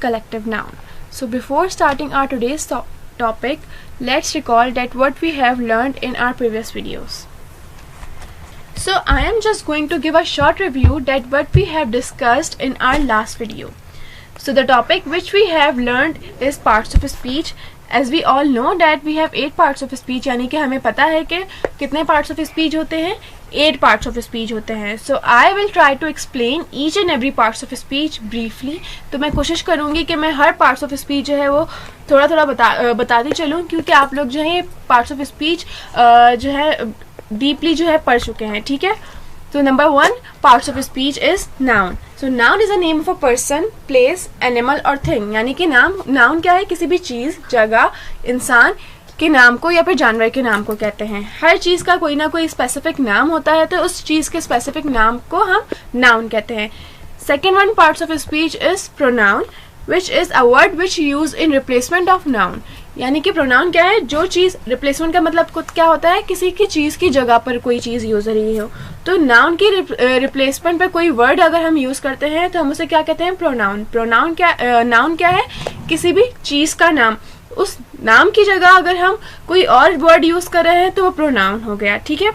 collective noun. So before starting our today's topic, let's recall that what we have learned in our previous videos. So I am just going to give a short review that what we have discussed in our last video. So the topic which we have learned is parts of speech. As we all know that we have 8 parts of speech, यानी कि हमें पता है कि कितने parts of speech होते हैं, 8 parts of speech होते हैं. So I will try to explain each and every parts of speech briefly. तो मैं कोशिश करूँगी कि मैं हर parts of speech जो है वो थोड़ा थोड़ा बताती चलूँ, क्योंकि आप लोग जो है parts of speech जो है डीपली जो है पढ़ चुके हैं. ठीक है. तो number 1 parts of speech is noun. So noun is a name of a person, place, animal और थिंग. यानी कि नाउन क्या है? किसी भी चीज, जगह, इंसान के नाम को या फिर जानवर के नाम को कहते हैं. हर चीज का कोई ना कोई स्पेसिफिक नाम होता है, तो उस चीज के स्पेसिफिक नाम को हम नाउन कहते हैं. Second one parts of speech is pronoun, which is a word which use in replacement of noun. यानी कि प्रोनाउन क्या है? जो चीज, रिप्लेसमेंट का मतलब क्या होता है? किसी की चीज की जगह पर कोई चीज यूज हो रही हो. तो नाउन की रिप्लेसमेंट पर कोई वर्ड अगर हम यूज करते हैं तो हम उसे क्या कहते हैं? प्रोनाउन. नाउन क्या है? किसी भी चीज का नाम. उस नाम की जगह अगर हम कोई और वर्ड यूज कर रहे हैं तो वो प्रोनाउन हो गया. ठीक है.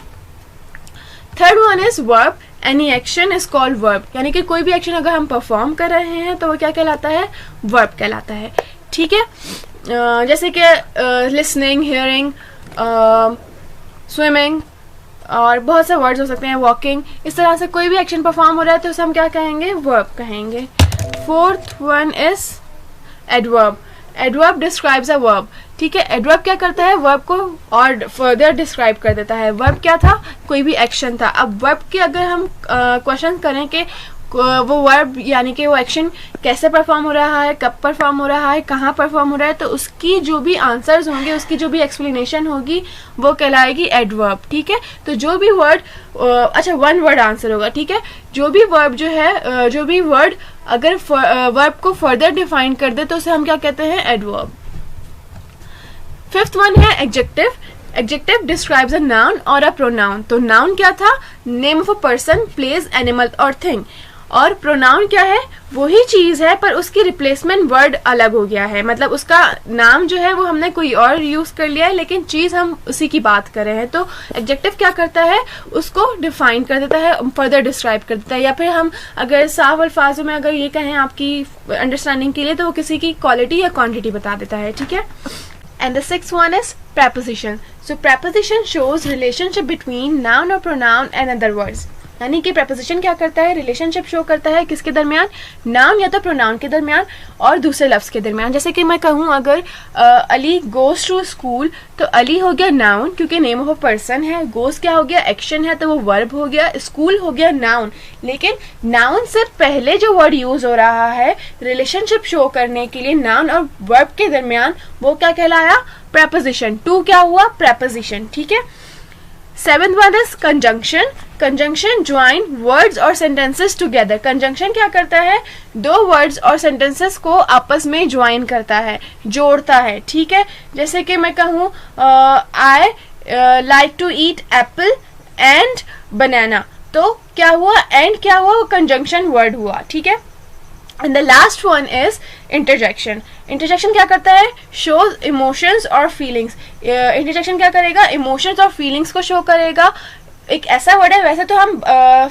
Third one is verb. Any action is called verb. यानी कि कोई भी एक्शन अगर हम परफॉर्म कर रहे हैं तो वो क्या कहलाता है? वर्ब कहलाता है. ठीक है. जैसे कि लिसनिंग, हियरिंग, स्विमिंग और बहुत से वर्ड्स हो सकते हैं, वॉकिंग. इस तरह से कोई भी एक्शन परफॉर्म हो रहा है तो उसे हम क्या कहेंगे? वर्ब कहेंगे. Fourth one is adverb. Adverb describes a verb. ठीक है. एडवर्ब क्या करता है? वर्ब को और फर्दर डिस्क्राइब कर देता है. वर्ब क्या था? कोई भी एक्शन था. अब वर्ब के अगर हम क्वेश्चन करें कि वो वर्ब यानी कि वो एक्शन कैसे परफॉर्म हो रहा है, कब परफॉर्म हो रहा है, कहाँ परफॉर्म हो रहा है, तो उसकी जो भी आंसर्स होंगे, उसकी जो भी एक्सप्लेनेशन होगी वो कहलाएगी एडवर्ब. ठीक है. तो जो भी वर्ड, अच्छा वन वर्ड आंसर होगा. ठीक है. जो भी वर्ब जो है, जो भी वर्ड अगर वर्ब को फर्दर डिफाइन कर दे तो उसे हम क्या कहते हैं? एडवर्ब. फिफ्थ वन है adjective. Adjective describes a noun और अ प्रोनाउन. तो नाउन क्या था? Name of a person, place, animal और थिंग. और प्रोनाउन क्या है? वही चीज है पर उसकी रिप्लेसमेंट वर्ड अलग हो गया है. मतलब उसका नाम जो है वो हमने कोई और यूज कर लिया है, लेकिन चीज हम उसी की बात कर रहे हैं. तो एडजेक्टिव क्या करता है? उसको डिफाइन कर देता है, फर्दर डिस्क्राइब कर देता है. या फिर हम अगर साफ अल्फाजों में अगर ये कहें आपकी अंडरस्टैंडिंग के लिए, तो वो किसी की क्वालिटी या क्वांटिटी बता देता है. ठीक है. And the sixth one is preposition. So preposition shows relationship between noun or pronoun and other words. यानी कि preposition क्या करता है? रिलेशनशिप शो करता है किसके दरमियान? नाउन या तो प्रोनाउन के दरमियान और दूसरे लफ्ज के दरमियान. जैसे कि मैं कहूँ अगर अली गोज टू स्कूल, तो अली हो गया नाउन क्योंकि नेम ऑफ अ पर्सन है. गोज क्या हो गया? एक्शन है, तो वो वर्ब हो गया. स्कूल हो गया नाउन. लेकिन नाउन से पहले जो वर्ड यूज हो रहा है रिलेशनशिप शो करने के लिए नाउन और वर्ब के दरमियान, वो क्या कहलाया? preposition. टू क्या हुआ? preposition. ठीक है. Seventh one is conjunction. Conjunction join words और सेंटेंसेस टुगेदर. कंजंक्शन क्या करता है? दो वर्ड्स और सेंटेंसेस को आपस में ज्वाइन करता है, जोड़ता है. ठीक है. जैसे कि मैं कहूँ I like to eat apple and banana, तो क्या हुआ? एंड क्या हुआ? वो कंजंक्शन वर्ड हुआ. ठीक है. And the last one is interjection. Interjection क्या करता है? शोज इमोशंस और फीलिंग्स. इंटरजेक्शन क्या करेगा? इमोशंस और फीलिंग्स को शो करेगा. एक ऐसा वर्ड है, वैसे तो हम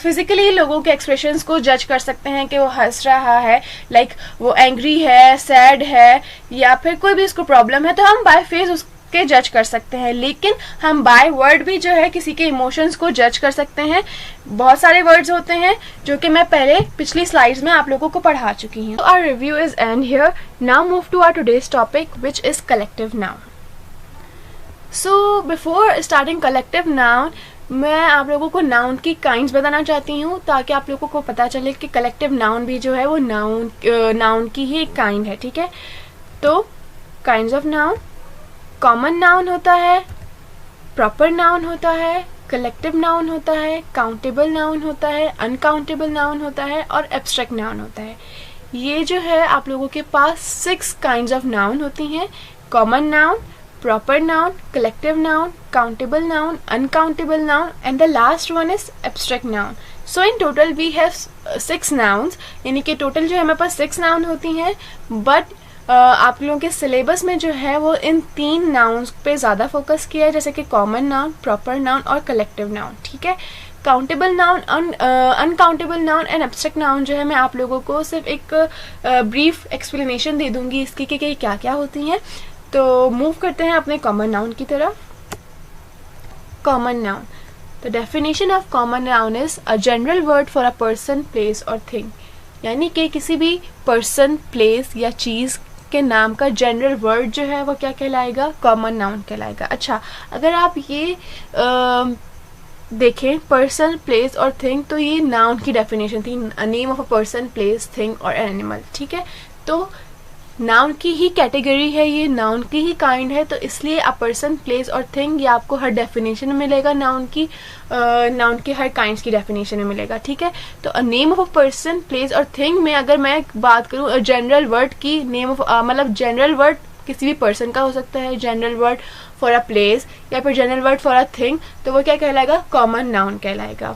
फिजिकली लोगों के एक्सप्रेशंस को जज कर सकते हैं कि वो हंस रहा है, लाइक वो एंग्री है, सैड है, या फिर कोई भी उसको प्रॉब्लम है, तो हम बाय फेस उसके जज कर सकते हैं. लेकिन हम बाय वर्ड भी जो है किसी के इमोशंस को जज कर सकते हैं. बहुत सारे वर्ड्स होते हैं जो कि मैं पहले पिछली स्लाइड्स में आप लोगों को पढ़ा चुकी हूँ. Our review is end here. Now move to our today's topic which is collective noun. So before starting collective noun, मैं आप लोगों को नाउन की काइंड्स बताना चाहती हूँ ताकि आप लोगों को पता चले कि कलेक्टिव नाउन भी जो है वो नाउन की ही एक काइंड है. ठीक है. तो kinds of noun, common noun होता है, प्रॉपर नाउन होता है, कलेक्टिव नाउन होता है, काउंटेबल नाउन होता है, अनकाउंटेबल नाउन होता है और एब्स्ट्रैक्ट नाउन होता है. ये जो है आप लोगों के पास 6 काइंड्स ऑफ नाउन होती हैं. Common noun, proper noun, collective noun, countable noun, uncountable noun, and the last one is abstract noun. So in total we have 6 nouns, यानी कि टोटल जो है हमारे पास 6 नाउन होती हैं, बट आप लोगों के सिलेबस में जो है वो इन 3 नाउन्स पे ज़्यादा फोकस किया है, जैसे कि कॉमन नाउन, प्रॉपर नाउन और कलेक्टिव नाउन, ठीक है। Countable noun, uncountable noun and abstract noun जो है मैं आप लोगों को सिर्फ एक ब्रीफ एक्सप्लेनेशन दे दूंगी इसकी कि क्या क्या होती हैं। तो मूव करते हैं अपने कॉमन नाउन की तरफ। Common noun, the definition of common noun is a general word for a person, place और थिंग, यानी कि किसी भी पर्सन, प्लेस या चीज़ के नाम का जनरल वर्ड जो है वो क्या कहलाएगा, कॉमन नाउन कहलाएगा। अच्छा, अगर आप ये देखें पर्सन, प्लेस और थिंग, तो ये नाउन की डेफिनेशन थी, name of a person, place, thing और एनिमल, ठीक है। तो नाउन की ही कैटेगरी है ये, नाउन की ही काइंड है, तो इसलिए अ पर्सन, प्लेस और थिंग ये आपको हर डेफिनेशन में मिलेगा, नाउन के हर काइंड्स की डेफिनेशन में मिलेगा, ठीक है। तो a name of a person, place और थिंग में अगर मैं बात करूँ जनरल वर्ड की, नेम ऑफ मतलब जनरल वर्ड किसी भी पर्सन का हो सकता है, general word for a place या फिर general word for a thing, तो वो क्या कहलाएगा, कॉमन नाउन कहलाएगा।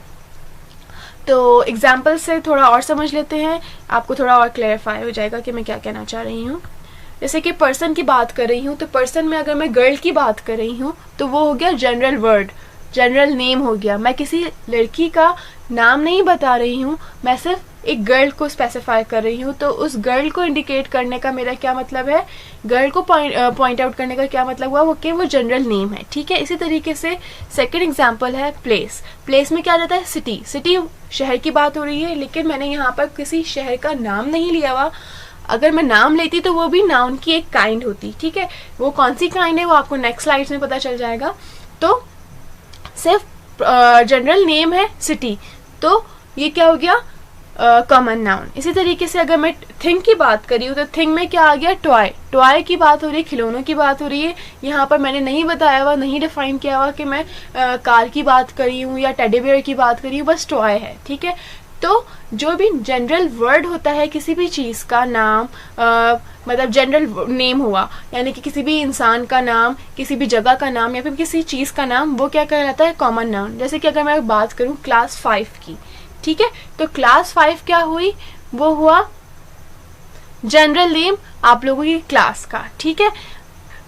तो एग्जाम्पल से थोड़ा और समझ लेते हैं, आपको थोड़ा और क्लैरिफाई हो जाएगा कि मैं क्या कहना चाह रही हूँ। जैसे कि पर्सन की बात कर रही हूँ, तो पर्सन में अगर मैं गर्ल की बात कर रही हूँ तो वो हो गया जनरल वर्ड, जनरल नेम हो गया। मैं किसी लड़की का नाम नहीं बता रही हूँ, मैं सिर्फ एक गर्ल को स्पेसिफाई कर रही हूँ, तो उस गर्ल को इंडिकेट करने का मेरा क्या मतलब है, गर्ल को पॉइंट आउट करने का क्या मतलब हुआ, वो कि वो जनरल नेम है, ठीक है। इसी तरीके से सेकंड एग्जांपल है प्लेस। प्लेस में क्या आ जाता है, सिटी। सिटी शहर की बात हो रही है, लेकिन मैंने यहाँ पर किसी शहर का नाम नहीं लिया हुआ। अगर मैं नाम लेती तो वो भी नाउन की एक काइंड होती, ठीक है। वो कौन सी काइंड है वो आपको नेक्स्ट स्लाइड्स में पता चल जाएगा। तो सिर्फ जनरल नेम है सिटी, तो ये क्या हो गया, कॉमन नाउन। इसी तरीके से अगर मैं थिंग की बात करी हूँ तो थिंग में क्या आ गया, टॉय। टॉय की बात हो रही है, खिलौनों की बात हो रही है। यहाँ पर मैंने नहीं बताया हुआ, नहीं डिफाइन किया हुआ कि मैं कार की बात करी हूँ या टेडी बियर की बात करी हूँ, बस टॉय है, ठीक है। तो जो भी जनरल वर्ड होता है किसी भी चीज़ का नाम, मतलब जनरल नेम हुआ, यानी कि किसी भी इंसान का नाम, किसी भी जगह का नाम या फिर किसी चीज़ का नाम, वो क्या कहलाता है, कॉमन नाउन। जैसे कि अगर मैं बात करूँ क्लास 5 की, ठीक है, तो क्लास 5 क्या हुई, वो हुआ जनरल नेम आप लोगों की क्लास का, ठीक है।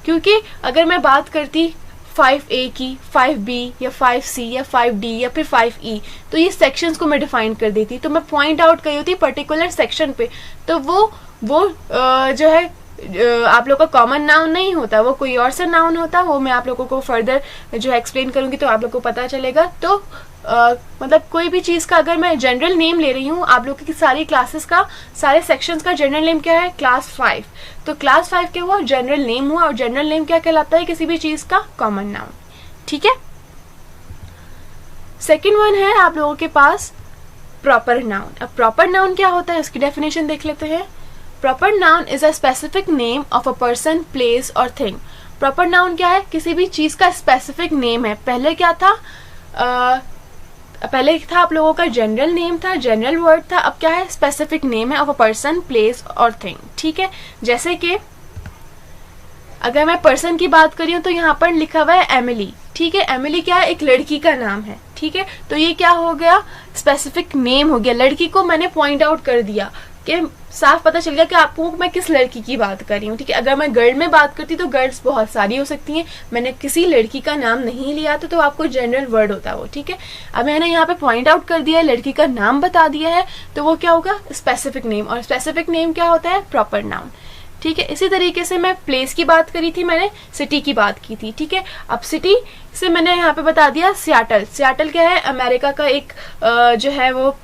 क्योंकि अगर मैं बात करती 5A की, 5B या 5C या 5D या फिर 5E, तो ये सेक्शंस को मैं डिफाइन कर देती, तो मैं पॉइंट आउट करी होती पर्टिकुलर सेक्शन पे, तो वो जो है आप लोग का कॉमन नाउन नहीं होता, वो कोई और सा नाउन होता। वो मैं आप लोगों को फर्दर जो है एक्सप्लेन करूंगी तो आप लोग को पता चलेगा। तो मतलब कोई भी चीज़ का अगर मैं जनरल नेम ले रही हूँ, आप लोग की सारी क्लासेस का, सारे सेक्शंस का जनरल नेम क्या है, क्लास 5, तो क्लास 5 क्या हुआ, जनरल नेम हुआ, और जनरल नेम क्या कहलाता है, किसी भी चीज़ का कॉमन नाउन, ठीक है। सेकेंड वन है आप लोगों के पास प्रॉपर नाउन। अब प्रॉपर नाउन क्या होता है, उसकी डेफिनेशन देख लेते हैं। Proper noun is a specific name of a person, place और थिंग। प्रॉपर नाउन क्या है, किसी भी चीज का स्पेसिफिक नेम है। पहले क्या था, पहले था आप लोगों का जनरल नेम था, जनरल वर्ड था, अब क्या है, स्पेसिफिक नेम है ऑफ अ पर्सन, प्लेस और थिंग, ठीक है। जैसे कि अगर मैं पर्सन की बात करी हूँ तो यहाँ पर लिखा हुआ है एमिली, ठीक है। एमिली क्या है, एक लड़की का नाम है, ठीक है। तो ये क्या हो गया, स्पेसिफिक नेम हो गया, लड़की को मैंने पॉइंट आउट कर दिया कि साफ पता चल गया कि आपको मैं किस लड़की की बात कर रही हूँ, ठीक है। अगर मैं गर्ल में बात करती तो गर्ल्स बहुत सारी हो सकती हैं, मैंने किसी लड़की का नाम नहीं लिया तो आपको जनरल वर्ड होता है वो, ठीक है। अब मैंने यहाँ पे पॉइंट आउट कर दिया है, लड़की का नाम बता दिया है, तो वो क्या होगा, स्पेसिफिक नेम। और स्पेसिफिक नेम क्या होता है, प्रॉपर नाउन, ठीक है। इसी तरीके से मैं प्लेस की बात करी थी, मैंने सिटी की बात की थी, ठीक है। अब सिटी से मैंने यहाँ पे बता दिया सियाटल। सियाटल क्या है, अमेरिका का एक जो है वो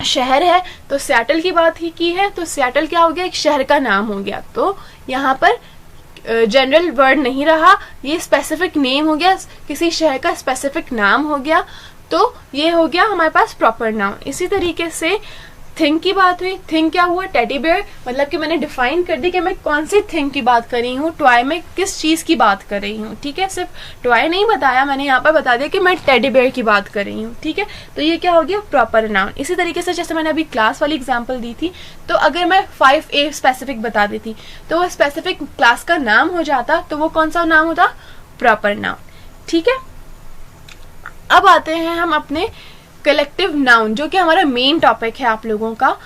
शहर है, तो सियाटल की बात ही की है, तो सियाटल क्या हो गया, एक शहर का नाम हो गया। तो यहाँ पर जनरल वर्ड नहीं रहा, ये स्पेसिफिक नेम हो गया, किसी शहर का स्पेसिफिक नाम हो गया, तो ये हो गया हमारे पास प्रॉपर नाउन। इसी तरीके से थिंग की बात हुई, थिंग क्या हुआ, टेडी बेयर, मतलब कि मैंने डिफाइन कर दी कि मैं कौन सी थिंग की बात कर रही हूँ, टॉय में किस चीज की बात कर रही हूँ, ठीक है। सिर्फ टॉय नहीं बताया मैंने, यहाँ पर बता दिया कि मैं टेडी बेयर की बात कर रही हूँ, ठीक है। तो ये क्या हो गया, प्रॉपर नाउन। इसी तरीके से जैसे मैंने अभी क्लास वाली एग्जाम्पल दी थी, तो अगर मैं 5A स्पेसिफिक बता देती तो वो स्पेसिफिक क्लास का नाम हो जाता, तो वो कौन सा नाम होता, प्रॉपर नाउन, ठीक है। अब आते हैं हम अपने कलेक्टिव नाउन, जो कि हमारा मेन टॉपिक है आप लोगों का,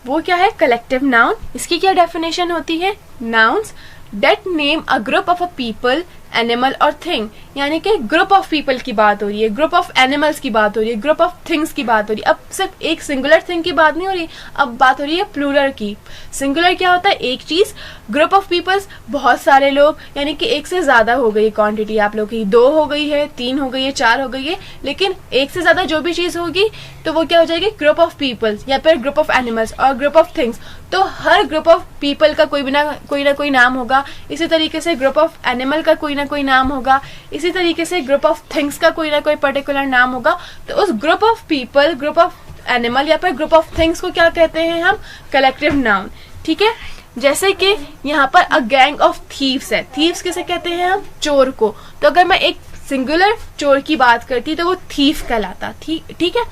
वो क्या है? Collective noun. इसकी क्या डेफिनेशन होती है? Nouns that name a group of a people, animal और थिंग, यानी कि ग्रुप ऑफ पीपल की बात हो रही है, ग्रुप ऑफ एनिमल्स की बात हो रही है, ग्रुप ऑफ थिंग्स की बात हो रही है। अब सिर्फ एक सिंगुलर थिंग की बात नहीं हो रही, अब बात हो रही है प्लूरल की। सिंगुलर क्या होता है? एक चीज। ग्रुप ऑफ पीपल्स बहुत सारे लोग, यानी कि एक से ज्यादा हो गई क्वांटिटी आप लोग की, 2 हो गई है, 3 हो गई है, 4 हो गई है, लेकिन एक से ज्यादा जो भी चीज होगी तो वो क्या हो जाएगी? ग्रुप ऑफ पीपल्स या फिर ग्रुप ऑफ एनिमल्स और ग्रुप ऑफ थिंग्स। तो हर ग्रुप ऑफ पीपल का कोई ना कोई नाम होगा, इसी तरीके से ग्रुप ऑफ एनिमल का कोई ना कोई नाम होगा, इसी तरीके से ग्रुप ऑफ थिंग्स का कोई ना कोई पर्टिकुलर नाम होगा। तो उस group of people, group of animal या फिर ग्रुप ऑफ थिंग्स को क्या कहते हैं हम? Collective noun. ठीक है, जैसे कि यहाँ पर अ गैंग ऑफ थीव्स है। थीव्स किसे कहते हैं हम? चोर को। तो अगर मैं एक सिंगुलर चोर की बात करती तो वो थीफ कहलाता। ठीक है,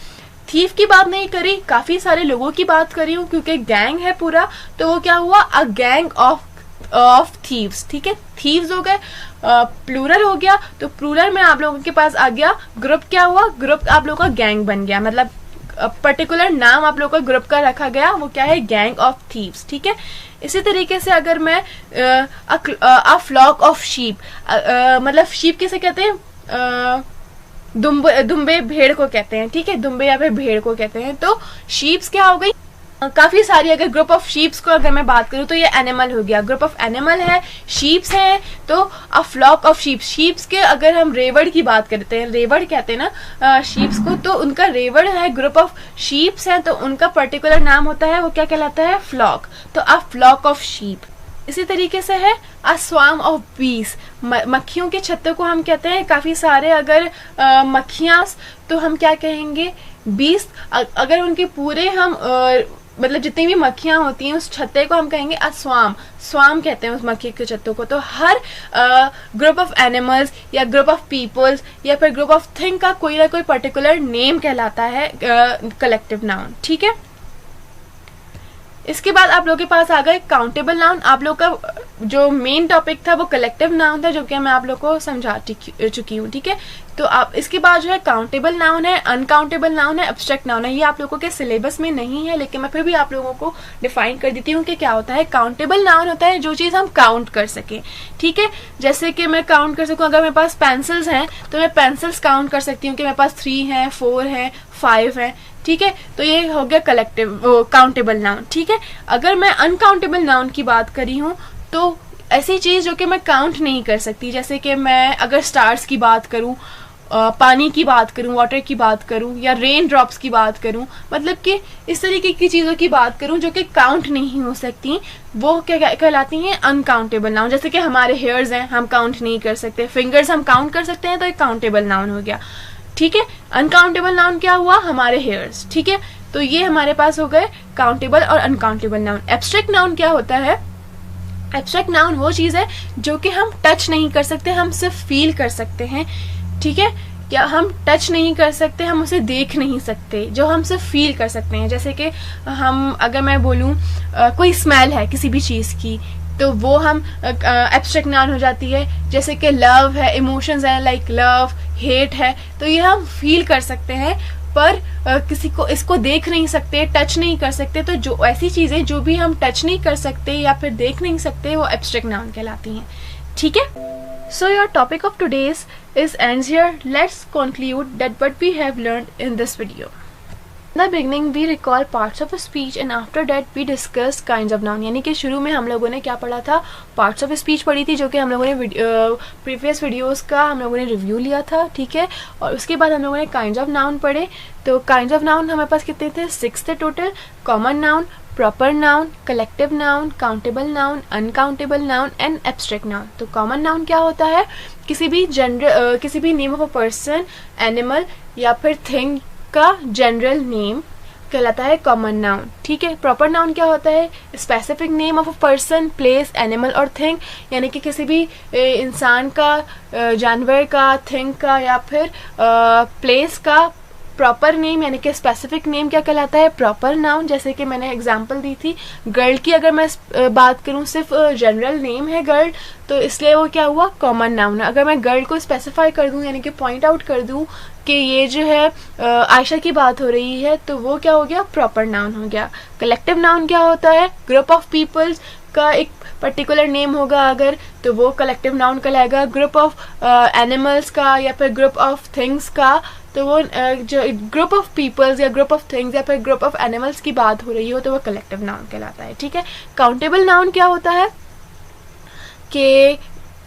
थीफ की बात नहीं करी, काफी सारे लोगों की बात करी हूँ, क्योंकि गैंग है पूरा, तो वो क्या हुआ? A gang of thieves. ठीक है, थीव्स हो गए, प्लूरल हो गया, तो प्लूरल में आप लोगों के पास आ गया ग्रुप। क्या हुआ? ग्रुप आप लोगों का गैंग बन गया, मतलब पर्टिकुलर नाम आप लोगों का ग्रुप का रखा गया, वो क्या है? Gang of thieves. ठीक है, इसी तरीके से अगर मैं अ फ्लॉक ऑफ शीप, मतलब शीप किसे कहते हैं? दुम्बे भेड़ को कहते हैं। ठीक है, दुम्बे या फिर भेड़ को कहते हैं। तो शीप्स क्या हो गई? काफी सारी। अगर ग्रुप ऑफ शीप्स को अगर मैं बात करूं तो ये एनिमल हो गया, ग्रुप ऑफ एनिमल है, शीप्स है, तो a flock of sheeps. Sheeps के अगर हम रेवड़ की बात करते हैं, रेवड़ कहते हैं ना शीप्स को, तो उनका रेवड़ है, ग्रुप ऑफ शीप्स है, तो उनका पर्टिकुलर नाम होता है, वो क्या कहलाता है? फ्लॉक। तो अ फ्लॉक ऑफ शीप। इसी तरीके से है अ स्वार्म ऑफ बीस। मक्खियों के छत्ते को हम कहते हैं काफी सारे। अगर मक्खियां, तो हम क्या कहेंगे? बीस। अगर उनके पूरे हम मतलब जितनी भी मक्खियां होती हैं उस छत्ते को हम कहेंगे अ स्वार्म। स्वार्म कहते हैं उस मक्खी के छत्तों को। तो हर ग्रुप ऑफ एनिमल्स या ग्रुप ऑफ पीपल्स या फिर ग्रुप ऑफ थिंग का कोई ना कोई पर्टिकुलर नेम कहलाता है कलेक्टिव नाउन। ठीक है, इसके बाद आप लोगों के पास आ गए काउंटेबल नाउन। आप लोग का जो मेन टॉपिक था वो कलेक्टिव नाउन था, जो कि मैं आप लोग को समझा चुकी हूँ। ठीक है, तो आप इसके बाद जो है काउंटेबल नाउन है, अनकाउंटेबल नाउन है, एब्स्ट्रैक्ट नाउन है। ये आप लोगों के सिलेबस में नहीं है, लेकिन मैं फिर भी आप लोगों को डिफाइन कर देती हूँ कि क्या होता है। काउंटेबल नाउन होता है जो चीज हम काउंट कर सके। ठीक है, जैसे कि मैं काउंट कर सकूँ, अगर मेरे पास पेंसिल्स हैं तो मैं पेंसिल्स काउंट कर सकती हूँ कि मेरे पास 3 है, 4 है, 5 है। ठीक है, तो ये हो गया कलेक्टिव काउंटेबल नाउन। ठीक है, अगर मैं अनकाउंटेबल नाउन की बात करी हूँ तो ऐसी चीज जो कि मैं काउंट नहीं कर सकती, जैसे कि मैं अगर स्टार्स की बात करूं, पानी की बात करूं, वाटर की बात करूं, या रेन ड्रॉप्स की बात करूं, मतलब कि इस तरीके की चीजों की बात करूं जो कि काउंट नहीं हो सकती, वो क्या कहलाती हैं? Uncountable noun. जैसे कि हमारे हेयर्स हैं, हम काउंट नहीं कर सकते, फिंगर्स हम काउंट कर सकते हैं, तो एक काउंटेबल नाउन हो गया। ठीक है, अनकाउंटेबल नाउन क्या हुआ? हमारे हेयर्स। ठीक है, तो ये हमारे पास हो गए काउंटेबल और अनकाउंटेबल नाउन। एब्स्ट्रैक्ट नाउन क्या होता है? एब्स्ट्रैक्ट नाउन वो चीज है जो कि हम टच नहीं कर सकते, हम सिर्फ फील कर सकते हैं। ठीक है, क्या हम टच नहीं कर सकते, हम उसे देख नहीं सकते, जो हम सिर्फ फील कर सकते हैं। जैसे कि हम, अगर मैं बोलूं कोई स्मेल है किसी भी चीज की, तो वो हम एब्स्ट्रैक्ट नाउन हो जाती है। जैसे कि लव है, इमोशंस है, लाइक लव, हेट है, तो ये हम फील कर सकते हैं, पर किसी को इसको देख नहीं सकते, टच नहीं कर सकते। तो जो ऐसी चीजें जो भी हम टच नहीं कर सकते या फिर देख नहीं सकते, वो एब्स्ट्रैक्ट नाउन कहलाती हैं। ठीक है, so your topic of today's is ends here. Let's conclude that what we have learned in this video. In the beginning we recall parts of a speech and after that we discuss kinds of noun. यानी कि शुरू में हम लोगों ने क्या पढ़ा था? पार्ट्स ऑफ स्पीच पढ़ी थी, जो कि हम लोगों ने प्रीवियस वीडियोस का हम लोगों ने रिव्यू लिया था। ठीक है, और उसके बाद हम लोगों ने काइंड्स ऑफ नाउन पढ़े। तो काइंड्स ऑफ नाउन हमारे पास कितने थे? 6 थे total. Common noun, proper noun, collective noun, countable noun, uncountable noun and abstract noun. तो कॉमन नाउन क्या होता है? किसी भी name of a person, animal या फिर थिंग का जनरल नेम कहलाता है कॉमन नाउन। ठीक है, प्रॉपर नाउन क्या होता है? Specific name of a person, place, animal और थिंग, यानी कि किसी भी इंसान का, जानवर का, थिंग का या फिर प्लेस का प्रॉपर नेम यानी कि स्पेसिफिक नेम क्या कहलाता है, प्रॉपर नाउन। जैसे कि मैंने एग्जांपल दी थी गर्ल की, अगर मैं बात करूं सिर्फ जनरल नेम है गर्ल, तो इसलिए वो क्या हुआ, कॉमन नाउन है। अगर मैं गर्ल को स्पेसिफाई कर दूं यानी कि पॉइंट आउट कर दूं कि ये जो है आयशा की बात हो रही है, तो वो क्या हो गया, प्रॉपर नाउन हो गया। कलेक्टिव नाउन क्या होता है, ग्रुप ऑफ पीपल्स का एक पर्टिकुलर नेम होगा अगर, तो वो कलेक्टिव नाउन कहलाएगा। ग्रुप ऑफ एनिमल्स का या फिर ग्रुप ऑफ थिंग्स का, तो वो जो ग्रुप ऑफ पीपल्स या ग्रुप ऑफ थिंग्स या फिर ग्रुप ऑफ एनिमल्स की बात हो रही हो तो वो कलेक्टिव नाउन कहलाता है। ठीक है। काउंटेबल नाउन क्या होता है कि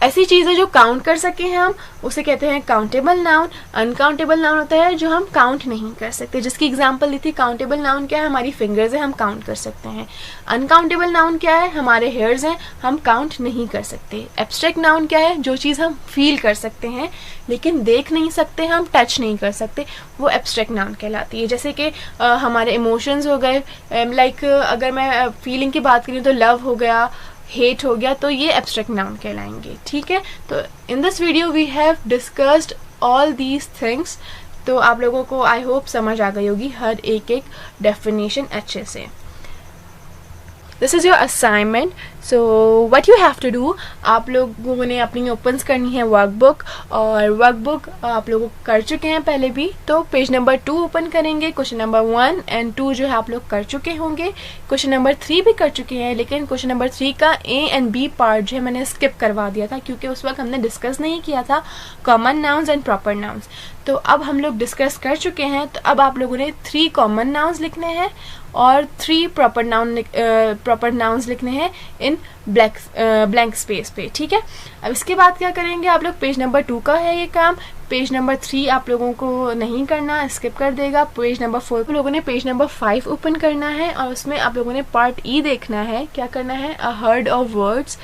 ऐसी चीजें जो काउंट कर सके हैं हम, उसे कहते हैं काउंटेबल नाउन। अनकाउंटेबल नाउन होता है जो हम काउंट नहीं कर सकते, जिसकी एग्जांपल दी थी। काउंटेबल नाउन क्या है, हमारी फिंगर्स है, हम काउंट कर सकते हैं। अनकाउंटेबल नाउन क्या है, हमारे हेयर्स हैं, हम काउंट नहीं कर सकते। एब्स्ट्रैक्ट नाउन क्या है, जो चीज़ हम फील कर सकते हैं लेकिन देख नहीं सकते, हम टच नहीं कर सकते, वो एब्स्ट्रैक्ट नाउन कहलाती है। जैसे कि हमारे इमोशंस हो गए, लाइक अगर मैं फीलिंग की बात करूँ तो लव हो गया, हेट हो गया, तो ये एब्स्ट्रैक्ट नाउन कहलाएंगे। ठीक है। तो in this video we have discussed all these things. तो आप लोगों को आई होप समझ आ गई होगी हर एक डेफिनेशन अच्छे से। This is your assignment. So what you have to do, आप लोगों ने अपनी ओपन्स करनी है वर्कबुक, और वर्कबुक आप लोग कर चुके हैं पहले भी, तो पेज नंबर 2 ओपन करेंगे। क्वेश्चन नंबर 1 एंड 2 जो है आप लोग कर चुके होंगे। क्वेश्चन नंबर 3 भी कर चुके हैं, लेकिन क्वेश्चन नंबर 3 का ए एंड बी पार्ट जो है मैंने स्किप करवा दिया था, क्योंकि उस वक्त हमने डिस्कस नहीं किया था common nouns and proper nouns. तो अब हम लोग डिस्कस कर चुके हैं, तो अब आप लोगों ने 3 कॉमन नाउन्स लिखने हैं और 3 प्रॉपर नाउन्स लिखने हैं इन ब्लैंक स्पेस पे। ठीक है। अब इसके बाद क्या करेंगे, आप लोग पेज नंबर 2 का है ये काम। पेज नंबर 3 आप लोगों को नहीं करना, स्किप कर देगा। पेज नंबर 4 लोगों ने पेज नंबर 5 ओपन करना है, और उसमें आप लोगों ने पार्ट ई देखना है। क्या करना है, अ हर्ड ऑफ वर्ड्स।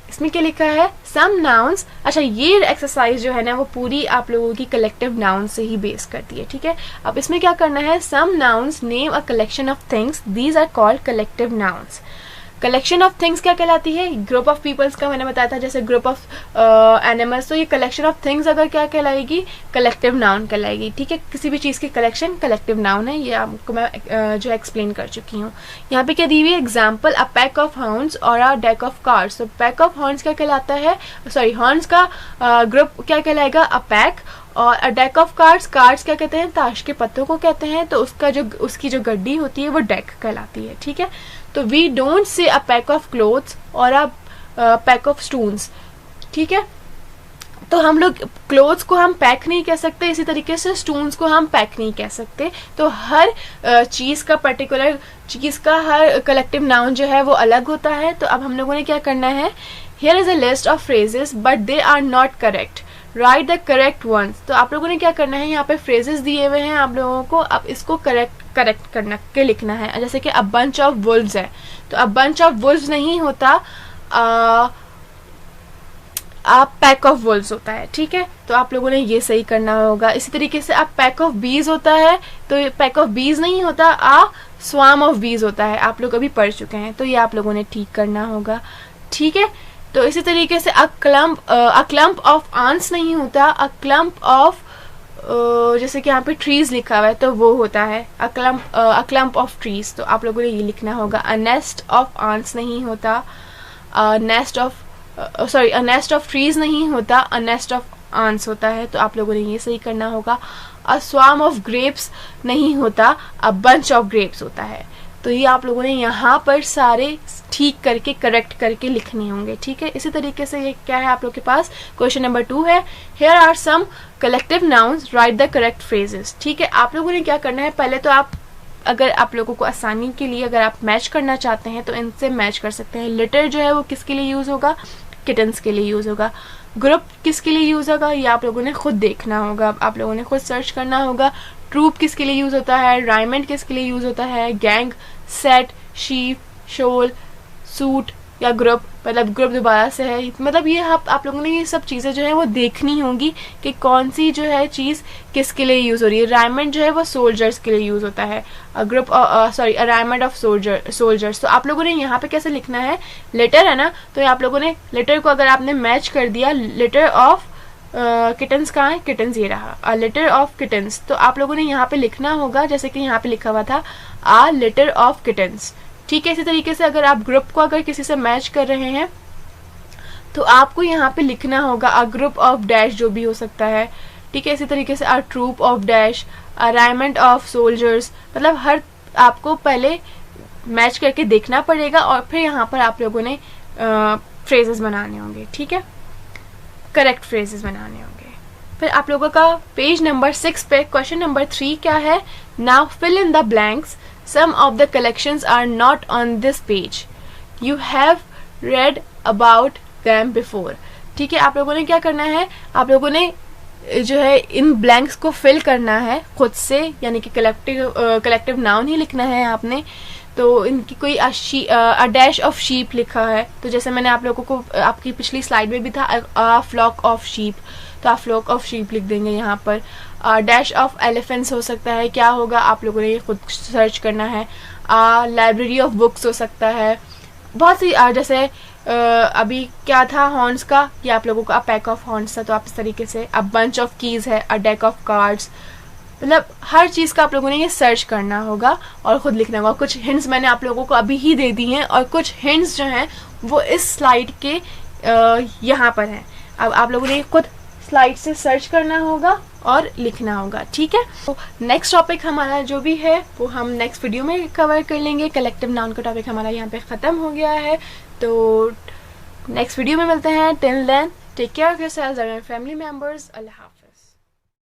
इसमें क्या लिखा है, सम नाउन्स। अच्छा, ये एक्सरसाइज जो है ना वो पूरी आप लोगों की कलेक्टिव नाउन से ही बेस करती है। ठीक है। अब इसमें क्या करना है, some nouns name a collection of things, these are called collective nouns. Collection of things क्या कहलाती है, ग्रुप ऑफ पीपल्स का मैंने बताया था, जैसे ग्रुप ऑफ एनिमल्स। तो ये कलेक्शन ऑफ थिंग्स अगर क्या कहलाएगी, कलेक्टिव नाउन कहलाएगी। ठीक है। किसी भी चीज़ की कलेक्शन कलेक्टिव नाउन है, ये आपको मैं जो एक्सप्लेन कर चुकी हूँ। यहाँ पे क्या दी हुई है example, a pack of horns और अ डेक ऑफ कार्ड्स। तो पैक ऑफ हॉर्न्स क्या कहलाता है, सॉरी हॉर्न्स का ग्रुप क्या कहलाएगा, अ पैक। और अ डेक ऑफ कार्ड्स क्या कहते हैं, ताश के पत्तों को कहते हैं, तो उसकी जो गड्डी होती है वो डेक कहलाती है। ठीक है। तो we don't say a pack of clothes और अ पैक ऑफ स्टून्स। ठीक है। तो हम लोग क्लोथ्स को हम पैक नहीं कह सकते, इसी तरीके से स्टून्स को हम पैक नहीं कह सकते। तो हर चीज़ का पर्टिकुलर चीज़ का हर कलेक्टिव नाउन जो है वो अलग होता है। तो अब हम लोगों ने क्या करना है, here is a list of phrases but they are not correct, write the correct ones. तो आप लोगों ने क्या करना है, यहाँ पे फ्रेजेस दिए हुए हैं आप लोगों को, अब इसको करेक्ट करना के लिखना है। जैसे कि अ बंच ऑफ वुल्व्स है, तो अ बंच ऑफ वुल्व्स नहीं होता, आप पैक ऑफ वुल्व्स होता है। ठीक है। तो आप लोगों ने ये सही करना होगा। इसी तरीके से आप पैक ऑफ बीज होता है, तो पैक ऑफ बीज नहीं होता, स्वार्म ऑफ बीज होता है। आप लोग अभी पढ़ चुके हैं, तो ये आप लोगों ने ठीक करना होगा। ठीक है। तो इसी तरीके से अ क्लम्प ऑफ आंट्स नहीं होता, अ क्लम्प ऑफ जैसे कि यहाँ पे ट्रीज लिखा हुआ है तो वो होता है अ क्लम्प ऑफ ट्रीज। तो आप लोगों ने ये लिखना होगा। अ नेस्ट ऑफ आंट्स नहीं होता, अ नेस्ट ऑफ ट्रीज नहीं होता, अ नेस्ट ऑफ आंट्स होता है। तो आप लोगों ने ये सही करना होगा। अ स्वार्म ऑफ ग्रेप्स नहीं होता, अ बंच ऑफ ग्रेप्स होता है। तो ये आप लोगों ने यहाँ पर सारे ठीक करके करेक्ट करके लिखने होंगे। ठीक है। इसी तरीके से ये क्या है आप लोग के पास, क्वेश्चन नंबर 2 है, here are some collective nouns, write the correct phrases. ठीक है। आप लोगों ने क्या करना है, पहले तो अगर आप लोगों को आसानी के लिए अगर आप मैच करना चाहते हैं तो इनसे मैच कर सकते हैं। लिटर जो है वो किसके लिए यूज होगा, किटन्स के लिए यूज होगा। ग्रुप किसके लिए यूज होगा, ये आप लोगों ने खुद देखना होगा, आप लोगों ने खुद सर्च करना होगा। ट्रूप किसके लिए यूज होता है, राइमेंट किसके लिए यूज होता है, गैंग, सेट, शीप, शोल, सूट या ग्रुप, मतलब ग्रुप दोबारा से है। मतलब ये आप लोगों ने ये सब चीज़ें जो है वो देखनी होंगी कि कौन सी जो है चीज़ किसके लिए यूज़ हो रही है। राइमेंट जो है वो सोल्जर्स के लिए यूज़ होता है, ग्रुप राइमेंट ऑफ सोल्जर्स। तो आप लोगों ने यहाँ पे कैसे लिखना है, लेटर है ना, तो आप लोगों ने लेटर को अगर आपने मैच कर दिया, लेटर ऑफ किटन्स कहाँ है, किटन्स ये रहा, अ लिटर ऑफ किटन्स। तो आप लोगों ने यहाँ पे लिखना होगा जैसे कि यहाँ पे लिखा हुआ था अ लिटर ऑफ किटन्स। ठीक है, इसी तरीके से अगर आप ग्रुप को अगर किसी से मैच कर रहे हैं तो आपको यहाँ पे लिखना होगा अ ग्रुप ऑफ डैश, जो भी हो सकता है। ठीक है, इसी तरीके से a troop of dash, a regiment of soldiers, मतलब हर आपको पहले मैच करके देखना पड़ेगा और फिर यहाँ पर आप लोगों ने फ्रेजेस बनाने होंगे। ठीक है, करेक्ट फ्रेजेस बनाने होंगे। फिर आप लोगों का पेज नंबर 6 पे क्वेश्चन नंबर 3 क्या है, now fill in the blanks, some of the collections are not on this page, you have read about them before. ठीक है, आप लोगों ने क्या करना है, आप लोगों ने जो है इन ब्लैंक्स को फिल करना है खुद से, यानी कि कलेक्टिव नाउन ही लिखना है आपने। तो इनकी कोई अ डैश ऑफ शीप लिखा है, तो जैसे मैंने आप लोगों को आपकी पिछली स्लाइड में भी था अ फ्लॉक ऑफ शीप, तो आप फ्लॉक ऑफ शीप लिख देंगे यहाँ पर। डैश ऑफ एलिफेंट्स हो सकता है, क्या होगा आप लोगों ने ये खुद सर्च करना है। लाइब्रेरी ऑफ बुक्स हो सकता है, बहुत सी जैसे अभी क्या था हॉर्न्स का, ये आप लोगों का पैक ऑफ हॉर्न्स था, तो आप इस तरीके से अ बंच ऑफ कीज है, अ डेक ऑफ कार्ड्स, मतलब हर चीज़ का आप लोगों ने ये सर्च करना होगा और ख़ुद लिखना होगा। कुछ हिंट्स मैंने आप लोगों को अभी ही दे दी हैं और कुछ हिंट्स जो हैं वो इस स्लाइड के यहाँ पर हैं। अब आप लोगों ने खुद स्लाइड से सर्च करना होगा और लिखना होगा। ठीक है, तो नेक्स्ट टॉपिक हमारा जो भी है वो हम नेक्स्ट वीडियो में कवर कर लेंगे। कलेक्टिव नाउन का टॉपिक हमारा यहाँ पे ख़त्म हो गया है, तो नेक्स्ट वीडियो में मिलते हैं। Till then take care of yourselves and family members. Allah.